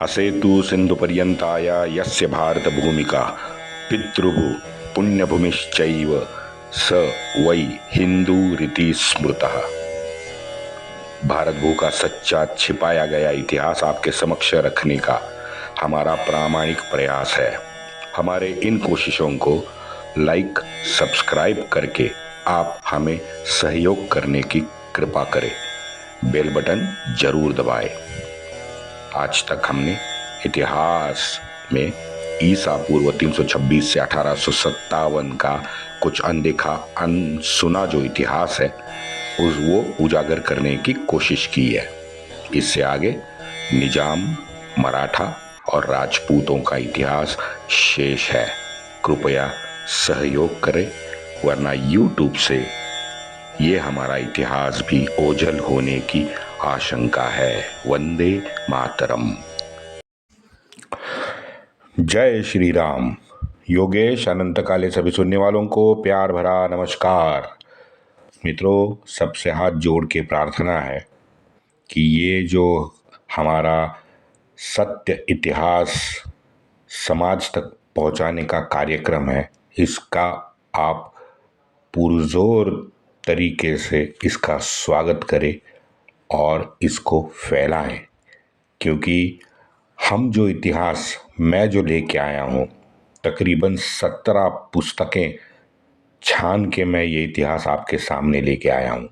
असेतु सिन्धुपर्यन्ताय यस्य भारतभूमिका पितृभू पुण्यभूमिश्चैव स वै हिंदूरिति स्मृतः। भारत भू का सच्चा छिपाया गया इतिहास आपके समक्ष रखने का हमारा प्रामाणिक प्रयास है। हमारे इन कोशिशों को लाइक सब्सक्राइब करके आप हमें सहयोग करने की कृपा करें। बेल बटन जरूर दबाएं। आज तक हमने इतिहास में ईसा पूर्व 326 से 1857 का कुछ अनदेखा अनसुना जो इतिहास है वो उजागर करने की कोशिश की है। इससे आगे निजाम, मराठा और राजपूतों का इतिहास शेष है। कृपया सहयोग करें, वरना YouTube से ये हमारा इतिहास भी ओझल होने की आशंका है। वंदे मातरम। जय श्री राम। योगेश अनंत काले सभी सुनने वालों को प्यार भरा नमस्कार। मित्रों, सबसे हाथ जोड़ के प्रार्थना है कि ये जो हमारा सत्य इतिहास समाज तक पहुंचाने का कार्यक्रम है, इसका आप पुरजोर तरीके से इसका स्वागत करें और इसको फैलाएं, क्योंकि हम जो इतिहास मैं जो लेके आया हूँ, तकरीबन 17 पुस्तकें छान के मैं ये इतिहास आपके सामने लेके आया हूँ।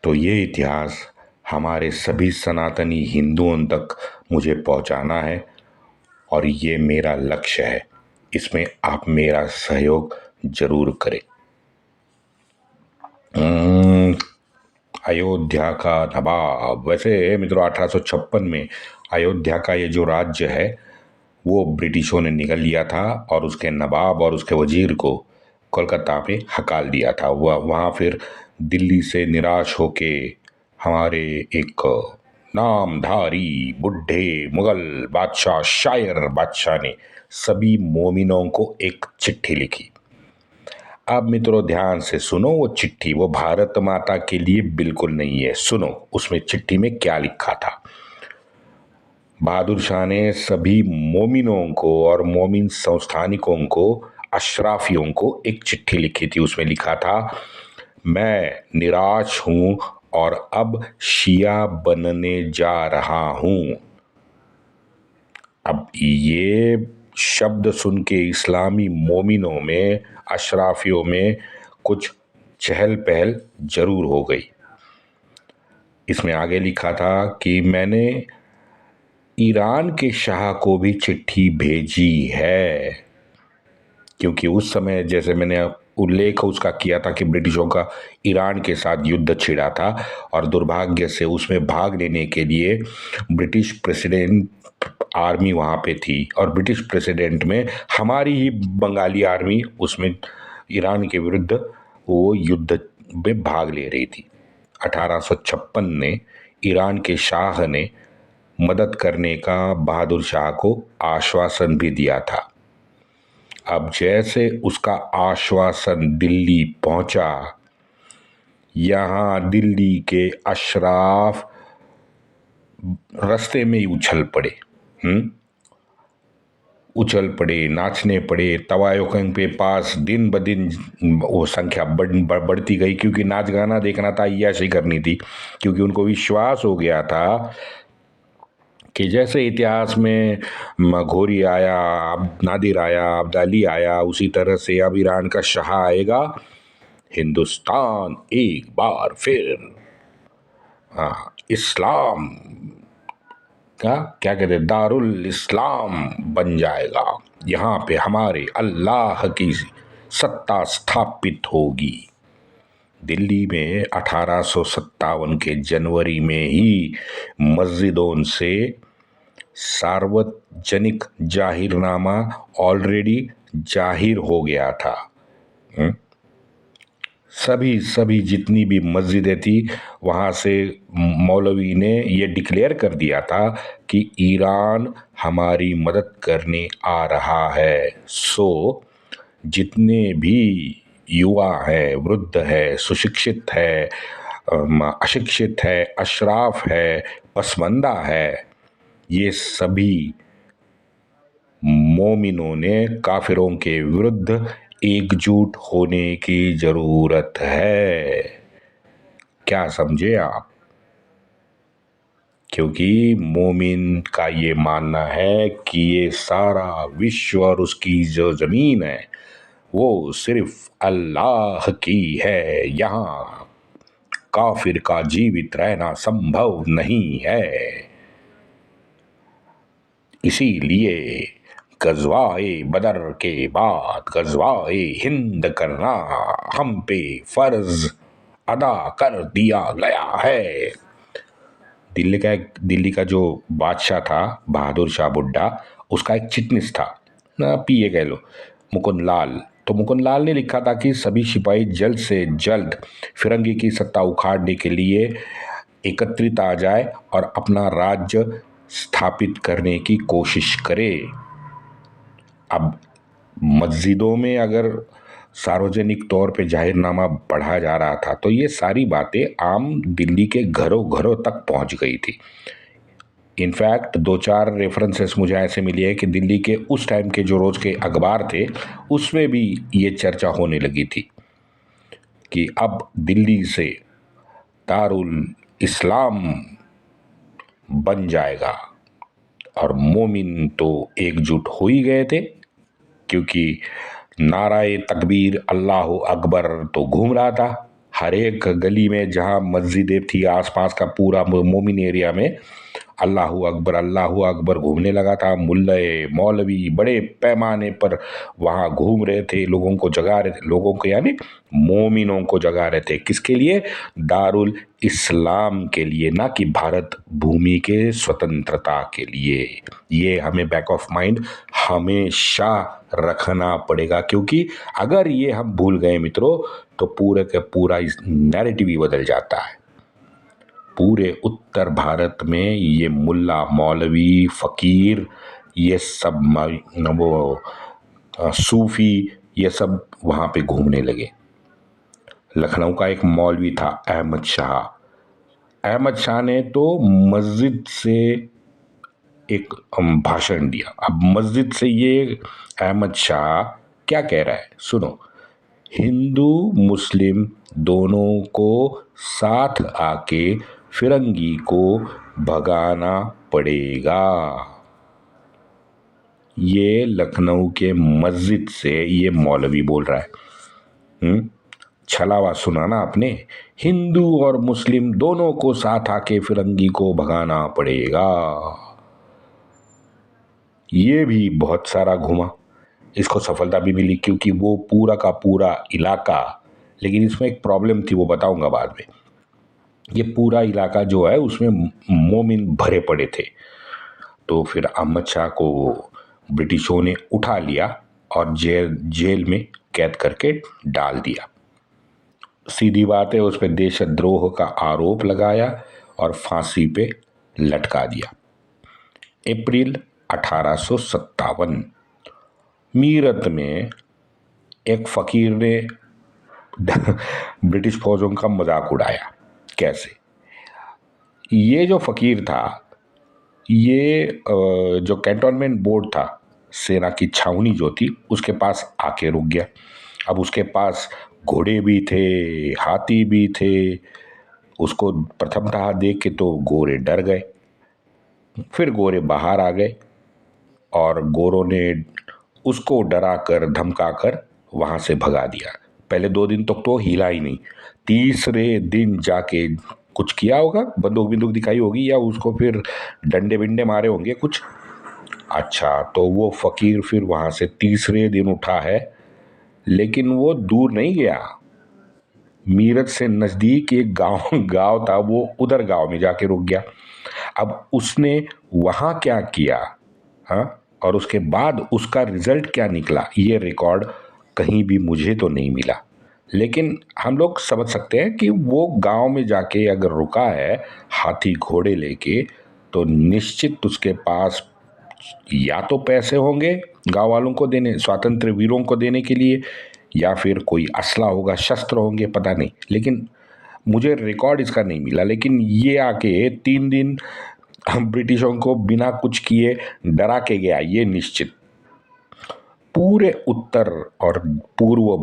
तो ये इतिहास हमारे सभी सनातनी हिंदुओं तक मुझे पहुँचाना है और ये मेरा लक्ष्य है। इसमें आप मेरा सहयोग जरूर करें। अयोध्या का नवाब। वैसे मित्रों, 1856 में अयोध्या का ये जो राज्य है वो ब्रिटिशों ने निगल लिया था और उसके नवाब और उसके वजीर को कोलकाता में हकाल दिया था। वहाँ फिर दिल्ली से निराश होके हमारे एक नामधारी बुढ़े मुगल बादशाह शायर बादशाह ने सभी मोमिनों को एक चिट्ठी लिखी। अब मित्रों ध्यान से सुनो, वो चिट्ठी वो भारत माता के लिए बिल्कुल नहीं है। सुनो उसमें चिट्ठी में क्या लिखा था। बहादुर शाह ने सभी मोमिनों को और मोमिन संस्थानिकों को, अशराफियों को एक चिट्ठी लिखी थी। उसमें लिखा था, मैं निराश हूं और अब शिया बनने जा रहा हूं। अब ये शब्द सुन के इस्लामी मोमिनों में, अशराफियों में कुछ चहल पहल जरूर हो गई। इसमें आगे लिखा था कि मैंने ईरान के शाह को भी चिट्ठी भेजी है, क्योंकि उस समय जैसे मैंने उल्लेख उसका किया था कि ब्रिटिशों का ईरान के साथ युद्ध छिड़ा था और दुर्भाग्य से उसमें भाग लेने के लिए ब्रिटिश प्रेसिडेंट आर्मी वहाँ पे थी और ब्रिटिश प्रेसिडेंट में हमारी ही बंगाली आर्मी उसमें ईरान के विरुद्ध वो युद्ध में भाग ले रही थी। 1856 में ईरान के शाह ने मदद करने का बहादुर शाह को आश्वासन भी दिया था। अब जैसे उसका आश्वासन दिल्ली पहुंचा, यहाँ दिल्ली के अशराफ रास्ते में ही उछल पड़े, नाचने पड़े। तवायों के पास दिन ब दिन वो संख्या बढ़ती गई, क्योंकि नाच गाना देखना था, अय्याशी करनी थी, क्योंकि उनको विश्वास हो गया था कि जैसे इतिहास में घोरी आया, नादिर आया, अब्दाली आया, उसी तरह से अब ईरान का शाह आएगा। हिंदुस्तान एक बार फिर इस्लाम का क्या कहते हैं, दारुल इस्लाम बन जाएगा। यहाँ पे हमारे अल्लाह की सत्ता स्थापित होगी। दिल्ली में 1857 के जनवरी में ही मस्जिदों से सार्वजनिक जाहिरनामा ऑलरेडी जाहिर हो गया था। सभी जितनी भी मस्जिदें थी वहाँ से मौलवी ने ये डिक्लेयर कर दिया था कि ईरान हमारी मदद करने आ रहा है। सो जितने भी युवा है, वृद्ध है, सुशिक्षित है, अशिक्षित है, अशराफ है, पसमानदा है, ये सभी मोमिनों ने काफिरों के विरुद्ध एकजुट होने की जरूरत है। क्या समझे आप? क्योंकि मोमिन का ये मानना है कि ये सारा विश्व और उसकी जो जमीन है वो सिर्फ अल्लाह की है, यहाँ काफिर का जीवित रहना संभव नहीं है। इसीलिए गज़वाए बदर के बाद गज़वाए हिंद करना हम पे फर्ज अदा कर दिया गया है। दिल्ली का जो बादशाह था बहादुर शाह बुड्ढा, उसका एक चिटनिस था ना, पीए कह लो, मुकुंद लाल। तो मुकुंद लाल ने लिखा था कि सभी सिपाही जल्द से जल्द फिरंगी की सत्ता उखाड़ने के लिए एकत्रित आ जाए और अपना राज्य स्थापित करने की कोशिश करे। अब मस्जिदों में अगर सार्वजनिक तौर पे जाहिरनामा पढ़ा जा रहा था तो ये सारी बातें आम दिल्ली के घरों घरों तक पहुंच गई थी। इनफैक्ट 2-4 रेफरेंसेस मुझे ऐसे मिली है कि दिल्ली के उस टाइम के जो रोज के अखबार थे उसमें भी ये चर्चा होने लगी थी कि अब दिल्ली से दारुल इस्लाम बन जाएगा। और मोमिन तो एकजुट हो ही गए थे, क्योंकि नाराए तकबीर अल्लाह अकबर तो घूम रहा था हर एक गली में, जहां मस्जिदें थी आसपास का पूरा मोमिन एरिया में अल्लाह अकबर घूमने लगा था। मुल्ले मौलवी बड़े पैमाने पर वहां घूम रहे थे, लोगों को जगा रहे थे, लोगों को यानी मोमिनों को जगा रहे थे। किसके लिए? दारुल इस्लाम के लिए, ना कि भारत भूमि के स्वतंत्रता के लिए। ये हमें बैक ऑफ माइंड हमेशा रखना पड़ेगा, क्योंकि अगर ये हम भूल गए मित्रों तो पूरे का पूरा इस नैरेटिव ही बदल जाता है। पूरे उत्तर भारत में ये मुल्ला मौलवी फकीर ये सब वो सूफी ये सब वहाँ पे घूमने लगे। लखनऊ का एक मौलवी था अहमद शाह। अहमद शाह ने तो मस्जिद से एक भाषण दिया। अब मस्जिद से ये अहमद शाह क्या कह रहा है सुनो, हिंदू मुस्लिम दोनों को साथ आके फिरंगी को भगाना पड़ेगा। ये लखनऊ के मस्जिद से ये मौलवी बोल रहा है। छलावा सुना ना आपने, हिंदू और मुस्लिम दोनों को साथ आके फिरंगी को भगाना पड़ेगा। ये भी बहुत सारा घुमा, इसको सफलता भी मिली, क्योंकि वो पूरा का पूरा इलाका, लेकिन इसमें एक प्रॉब्लम थी वो बताऊंगा बाद में। ये पूरा इलाका जो है उसमें मोमिन भरे पड़े थे। तो फिर अहमद शाह को ब्रिटिशों ने उठा लिया और जेल में कैद करके डाल दिया। सीधी बात है, उस पर देशद्रोह का आरोप लगाया और फांसी पे लटका दिया। अप्रैल 1857 मीरत में एक फकीर ने ब्रिटिश फौजों का मजाक उड़ाया। कैसे? ये जो फकीर था ये जो कैंटोनमेंट बोर्ड था, सेना की छावनी जो थी, उसके पास आके रुक गया। अब उसके पास घोड़े भी थे, हाथी भी थे। उसको प्रथमतः देख के तो गोरे डर गए, फिर गोरे बाहर आ गए और गोरों ने उसको डरा कर धमका कर वहां से भगा दिया। पहले 2 दिन तक तो हिला ही नहीं, तीसरे दिन जाके कुछ किया होगा, बंदूक बिंदूक दिखाई होगी या उसको फिर डंडे बिंडे मारे होंगे कुछ। अच्छा, तो वो फकीर फिर वहां से तीसरे दिन उठा है, लेकिन वो दूर नहीं गया। मीरत से नजदीक एक गांव था, वो उधर गांव में जाके रुक गया। अब उसने वहां क्या किया, हाँ, और उसके बाद उसका रिजल्ट क्या निकला, ये रिकॉर्ड कहीं भी मुझे तो नहीं मिला। लेकिन हम लोग समझ सकते हैं कि वो गांव में जाके अगर रुका है हाथी घोड़े लेके, तो निश्चित उसके पास या तो पैसे होंगे गांव वालों को देने, स्वातंत्र वीरों को देने के लिए, या फिर कोई असला होगा, शस्त्र होंगे, पता नहीं। लेकिन मुझे रिकॉर्ड इसका नहीं मिला। लेकिन ये आके 3 दिन हम ब्रिटिशों को बिना कुछ किए डरा के गया, ये निश्चित। पूरे उत्तर और पूर्व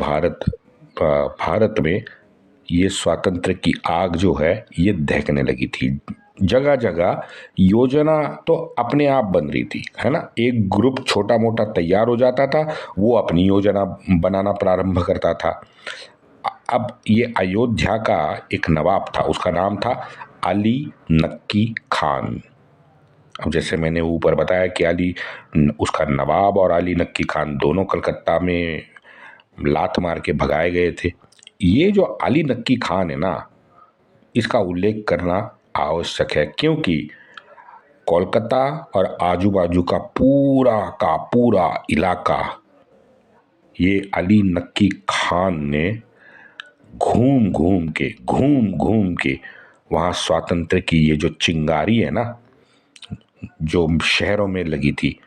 भारत में ये स्वातंत्र की आग जो है ये दहकने लगी थी। जगह जगह योजना तो अपने आप बन रही थी, है ना। एक ग्रुप छोटा मोटा तैयार हो जाता था, वो अपनी योजना बनाना प्रारंभ करता था। अब ये अयोध्या का एक नवाब था, उसका नाम था अली नक्की खान। अब जैसे मैंने ऊपर बताया कि उसका नवाब और अली नक्की खान दोनों कलकत्ता में लात मार के भगाए गए थे। ये जो अली नक्की खान है ना, इसका उल्लेख करना आवश्यक है, क्योंकि कोलकाता और आजू बाजू का पूरा इलाका ये अली नक्की खान ने घूम घूम के वहाँ स्वातंत्र की ये जो चिंगारी है ना, जो शहरों में लगी थी,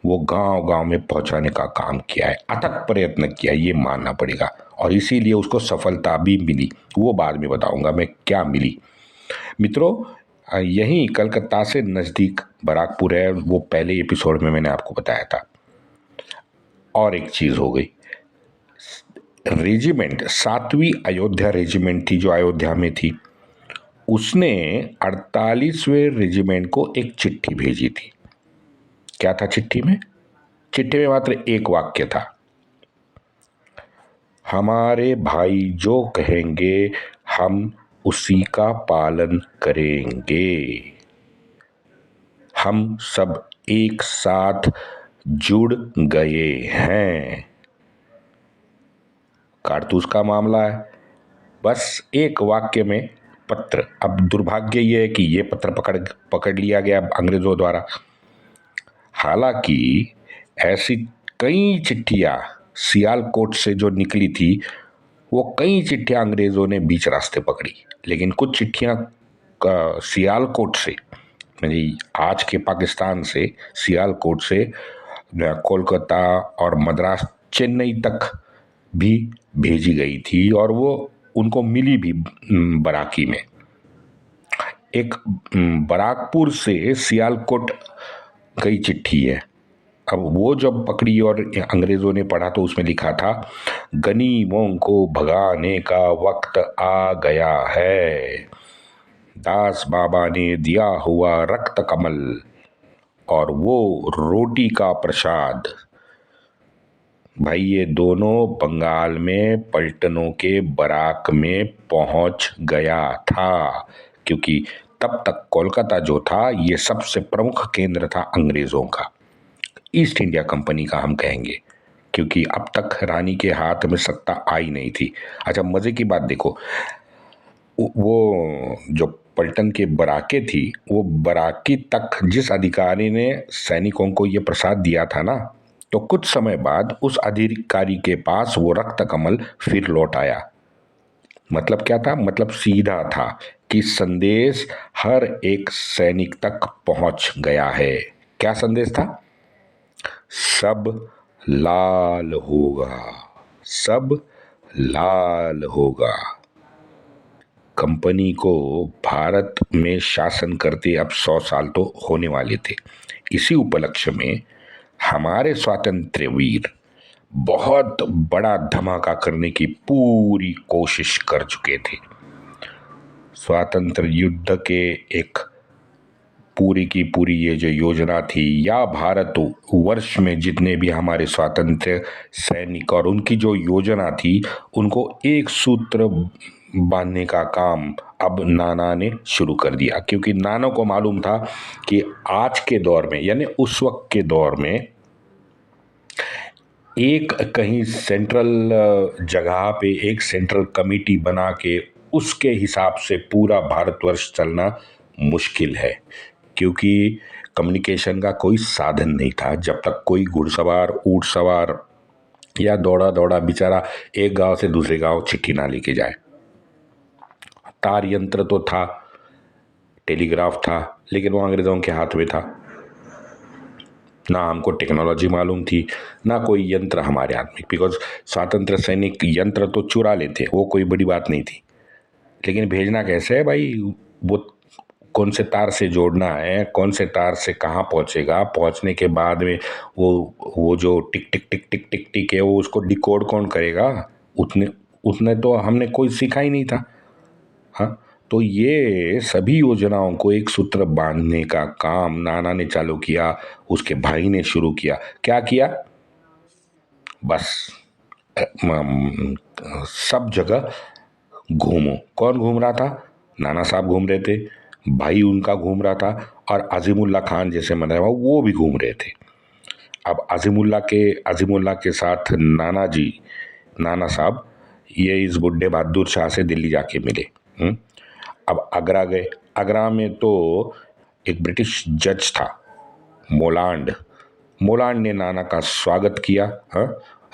वो गांव गांव में पहुंचाने का काम किया है। अथक प्रयत्न किया, ये मानना पड़ेगा। और इसीलिए उसको सफलता भी मिली, वो बाद में बताऊंगा मैं क्या मिली। मित्रों, यहीं कलकत्ता से नज़दीक बराकपुर है, वो पहले एपिसोड में मैंने आपको बताया था। और एक चीज़ हो गई, रेजिमेंट 7वीं अयोध्या रेजिमेंट थी जो अयोध्या में थी, उसने 48वें रेजिमेंट को एक चिट्ठी भेजी थी। क्या था चिट्ठी में? चिट्ठी में मात्र एक वाक्य था, हमारे भाई जो कहेंगे हम उसी का पालन करेंगे। हम सब एक साथ जुड़ गए हैं। कारतूस का मामला है, बस एक वाक्य में पत्र। अब दुर्भाग्य ये है कि ये पत्र पकड़ लिया गया अंग्रेजों द्वारा। हालांकि ऐसी कई चिट्ठियां सियालकोट से जो निकली थी, वो कई चिट्ठियां अंग्रेजों ने बीच रास्ते पकड़ी, लेकिन कुछ चिट्ठियां सियालकोट से, यानी आज के पाकिस्तान से, सियालकोट से कोलकाता और मद्रास, चेन्नई तक भी भेजी गई थी, और वो उनको मिली भी बराकी में। एक बराकपुर से सियालकोट गई चिट्ठी है। अब वो जब पकड़ी और अंग्रेजों ने पढ़ा तो उसमें लिखा था, गनीमों को भगाने का वक्त आ गया है। दास बाबा ने दिया हुआ रक्त कमल और वो रोटी का प्रसाद। भाई ये दोनों बंगाल में पलटनों के बराक में पहुंच गया था, क्योंकि तब तक कोलकाता जो था ये सबसे प्रमुख केंद्र था अंग्रेजों का, ईस्ट इंडिया कंपनी का हम कहेंगे, क्योंकि अब तक रानी के हाथ में सत्ता आई नहीं थी। अच्छा, मजे की बात देखो, वो जो पलटन के बराके थी, वो बराकी तक जिस अधिकारी ने सैनिकों को ये प्रसाद दिया था ना, तो कुछ समय बाद उस अधिकारी के पास वो रक्त कमल फिर लौट आया। मतलब क्या था? मतलब सीधा था कि संदेश हर एक सैनिक तक पहुंच गया है। क्या संदेश था? सब लाल होगा, सब लाल होगा। कंपनी को भारत में शासन करते अब 100 साल तो होने वाले थे। इसी उपलक्ष्य में हमारे स्वातंत्र्य वीर बहुत बड़ा धमाका करने की पूरी कोशिश कर चुके थे। स्वातंत्र युद्ध के एक पूरी की पूरी ये जो योजना थी, या भारत वर्ष में जितने भी हमारे स्वातंत्र्य सैनिक और उनकी जो योजना थी, उनको एक सूत्र बांधने का काम अब नाना ने शुरू कर दिया। क्योंकि नाना को मालूम था कि आज के दौर में, यानी उस वक्त के दौर में, एक कहीं सेंट्रल जगह पे एक सेंट्रल कमेटी बना के उसके हिसाब से पूरा भारतवर्ष चलना मुश्किल है, क्योंकि कम्युनिकेशन का कोई साधन नहीं था। जब तक कोई घुड़सवार, ऊंट सवार या दौड़ा दौड़ा बेचारा एक गांव से दूसरे गांव चिट्ठी ना लेके जाए। तार यंत्र तो था, टेलीग्राफ था, लेकिन वो अंग्रेजों के हाथ में था। ना हमको टेक्नोलॉजी मालूम थी, ना कोई यंत्र हमारे हाथ में, बिकॉज स्वतंत्र सैनिक यंत्र तो चुरा लेते, वो कोई बड़ी बात नहीं थी। लेकिन भेजना कैसे है भाई? वो कौन से तार से जोड़ना है, कौन से तार से कहाँ पहुंचेगा, पहुंचने के बाद में वो जो टिक टिक टिक टिक टिक टिक है वो उसको डिकोड कौन करेगा, उतने उतने तो हमने कोई सीखा ही नहीं था। हाँ, तो ये सभी योजनाओं को एक सूत्र बांधने का काम नाना ने चालू किया, उसके भाई ने शुरू किया। क्या किया? बस सब जगह घूमो। कौन घूम रहा था? नाना साहब घूम रहे थे, भाई उनका घूम रहा था, और अजीमुल्ला खान जैसे मन रहा वो भी घूम रहे थे। अब अजीमुल्ला के साथ नाना साहब ये इस बुड्ढे बहादुर शाह से दिल्ली जाके मिले। अब आगरा गए। आगरा में तो एक ब्रिटिश जज था, मोलांड। मोलांड ने नाना का स्वागत किया। हाँ,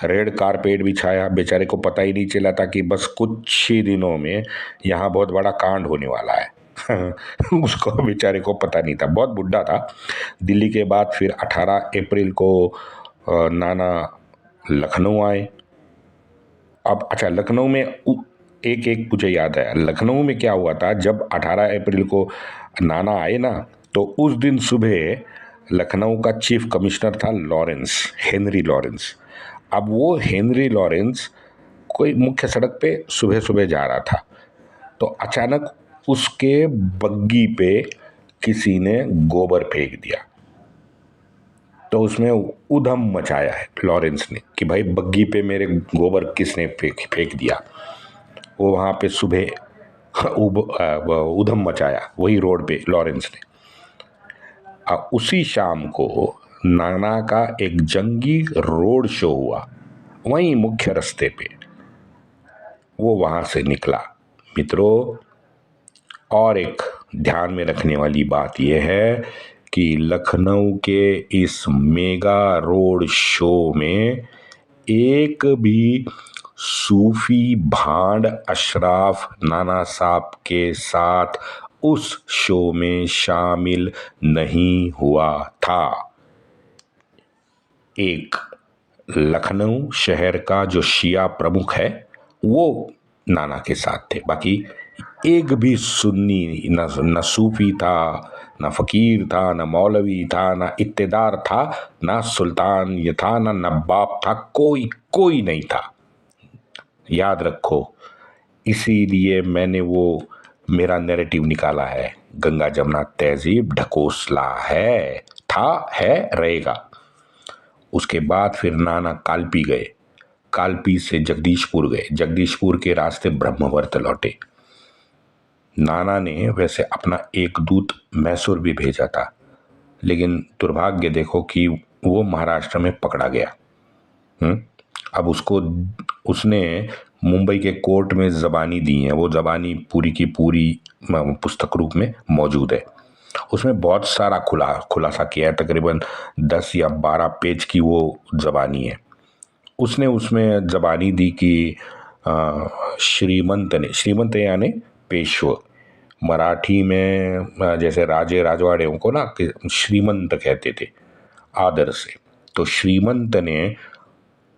रेड कारपेट बिछाया। बेचारे को पता ही नहीं चला था कि बस कुछ ही दिनों में यहाँ बहुत बड़ा कांड होने वाला है। उसको बेचारे को पता नहीं था, बहुत बुढ़ा था। दिल्ली के बाद फिर 18 अप्रैल को नाना लखनऊ आए। अब अच्छा, लखनऊ में एक एक मुझे याद है, लखनऊ में क्या हुआ था जब 18 अप्रैल को नाना आए ना, तो उस दिन सुबह लखनऊ का चीफ कमिश्नर था लॉरेंस, हेनरी लॉरेंस। अब वो हेनरी लॉरेंस कोई मुख्य सड़क पे सुबह सुबह जा रहा था, तो अचानक उसके बग्गी पे किसी ने गोबर फेंक दिया। तो उसमें उधम मचाया है लॉरेंस ने कि भाई बग्गी पे मेरे गोबर किसने फेंक दिया। वो वहाँ पे सुबह उधम मचाया वही रोड पे लॉरेंस ने। उसी शाम को नाना का एक जंगी रोड शो हुआ वहीं मुख्य रास्ते पे। वो वहाँ से निकला। मित्रों, और एक ध्यान में रखने वाली बात यह है कि लखनऊ के इस मेगा रोड शो में एक भी सूफी भांड अशराफ नाना साहब के साथ उस शो में शामिल नहीं हुआ था। एक लखनऊ शहर का जो शिया प्रमुख है वो नाना के साथ थे, बाकी एक भी सुन्नी न सूफी था, न फकीर था, न मौलवी था, न इत्तेदार था, न सुल्तान ये था, न नवाब था, कोई नहीं था। याद रखो, इसीलिए मैंने वो मेरा नैरेटिव निकाला है, गंगा जमुना तहजीब ढकोसला है, था, है, रहेगा। उसके बाद फिर नाना कालपी गए, कालपी से जगदीशपुर गए, जगदीशपुर के रास्ते ब्रह्मवर्त लौटे। नाना ने वैसे अपना एक दूत मैसूर भी भेजा था, लेकिन दुर्भाग्य देखो कि वो महाराष्ट्र में पकड़ा गया। अब उसने मुंबई के कोर्ट में जबानी दी है, वो जबानी पूरी की पूरी पुस्तक रूप में मौजूद है। उसमें बहुत सारा खुलासा किया है, तकरीबन 10 या 12 पेज की वो जबानी है। उसने उसमें जबानी दी कि श्रीमंत यानी पेशवा, मराठी में जैसे राजे राजवाड़ियों को ना श्रीमंत कहते थे आदर से, तो श्रीमंत ने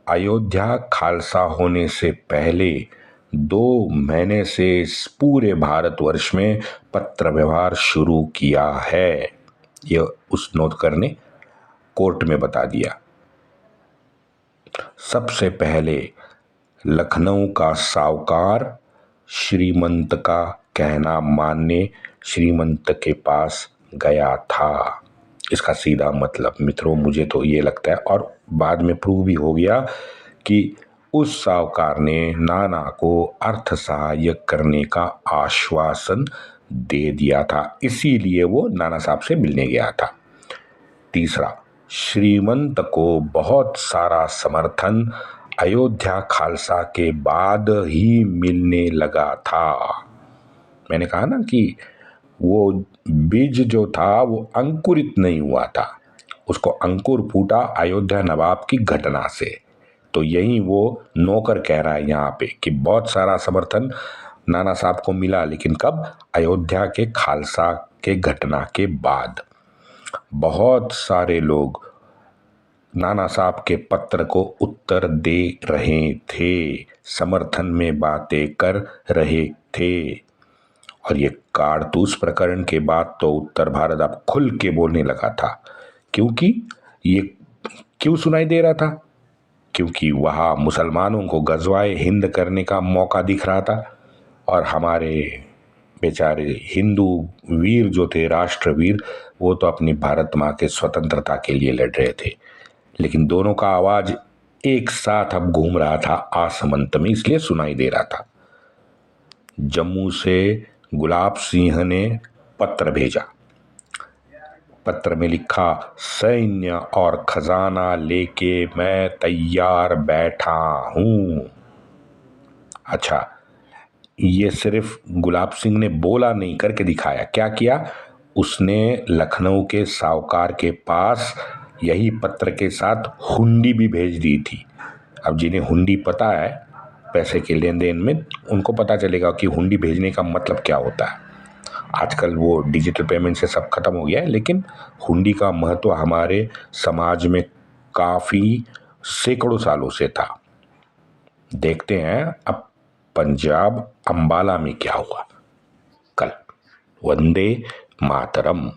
अयोध्या खालसा होने से पहले 2 महीने से इस पूरे भारतवर्ष में पत्र व्यवहार शुरू किया है। ये उस नोटकर ने कोर्ट में बता दिया। सबसे पहले लखनऊ का साहूकार श्रीमंत का कहना मानने श्रीमंत के पास गया था। इसका सीधा मतलब मित्रों मुझे तो ये लगता है, और बाद में प्रूव भी हो गया कि उस साहूकार ने नाना को अर्थ सहायता करने का आश्वासन दे दिया था, इसीलिए वो नाना साहब से मिलने गया था। तीसरा, श्रीमंत को बहुत सारा समर्थन अयोध्या खालसा के बाद ही मिलने लगा था। मैंने कहा ना कि वो बीज जो था वो अंकुरित नहीं हुआ था, उसको अंकुर फूटा अयोध्या नवाब की घटना से। तो यही वो नौकर कह रहा है यहाँ पे कि बहुत सारा समर्थन नाना साहब को मिला, लेकिन कब? अयोध्या के खालसा के घटना के बाद। बहुत सारे लोग नाना साहब के पत्र को उत्तर दे रहे थे, समर्थन में बातें कर रहे थे, और ये कारतूस प्रकरण के बाद तो उत्तर भारत अब खुल के बोलने लगा था। क्योंकि ये क्यों सुनाई दे रहा था? क्योंकि वहाँ मुसलमानों को गजवाए हिंद करने का मौका दिख रहा था और हमारे बेचारे हिंदू वीर जो थे, राष्ट्रवीर, वो तो अपनी भारत माँ के स्वतंत्रता के लिए लड़ रहे थे। लेकिन दोनों का आवाज एक साथ अब घूम रहा था आसमंत में, इसलिए सुनाई दे रहा था। जम्मू से गुलाब सिंह ने पत्र भेजा। पत्र में लिखा, सैन्य और खजाना लेके मैं तैयार बैठा हूं। अच्छा, ये सिर्फ गुलाब सिंह ने बोला नहीं, करके दिखाया। क्या किया उसने? लखनऊ के साहूकार के पास यही पत्र के साथ हुंडी भी भेज दी थी। अब जिन्हें हुंडी पता है पैसे के लेन देन में, उनको पता चलेगा कि हुंडी भेजने का मतलब क्या होता है। आजकल वो डिजिटल पेमेंट से सब खत्म हो गया है, लेकिन हुंडी का महत्व हमारे समाज में काफ़ी सैकड़ों सालों से था। देखते हैं अब पंजाब अंबाला में क्या हुआ कल। वंदे मातरम।